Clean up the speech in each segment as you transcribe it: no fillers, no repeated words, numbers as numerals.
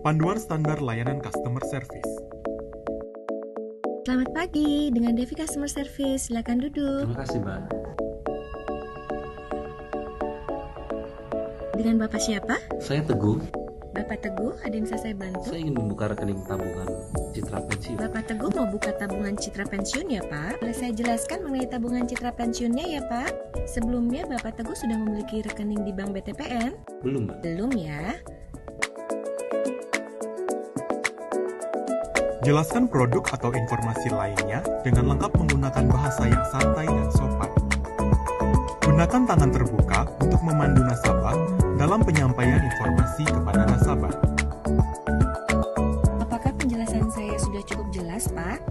Panduan Standar Layanan Customer Service. Selamat pagi, dengan Devi Customer Service. Silakan duduk. Terima kasih, Mbak. Dengan Bapak siapa? Saya Teguh. Bapak Teguh, ada yang bisa saya bantu? Saya ingin membuka rekening tabungan Citra Pensiun. Bapak Teguh mau buka tabungan Citra Pensiun ya, Pak? Boleh saya jelaskan mengenai tabungan Citra Pensiunnya ya, Pak? Sebelumnya Bapak Teguh sudah memiliki rekening di Bank BTPN? Belum, Mbak. Belum ya? Jelaskan produk atau informasi lainnya dengan lengkap menggunakan bahasa yang santai dan sopan. Gunakan tangan terbuka untuk memandu nasabah dalam penyampaian informasi kepada nasabah. Apakah penjelasan saya sudah cukup jelas, Pak?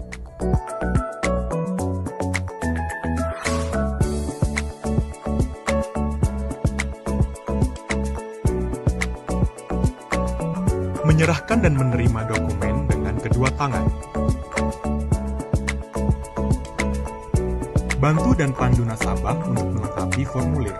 Menyerahkan dan menerima dokumen dengan kedua tangan. Bantu dan pandu nasabah untuk melengkapi formulir.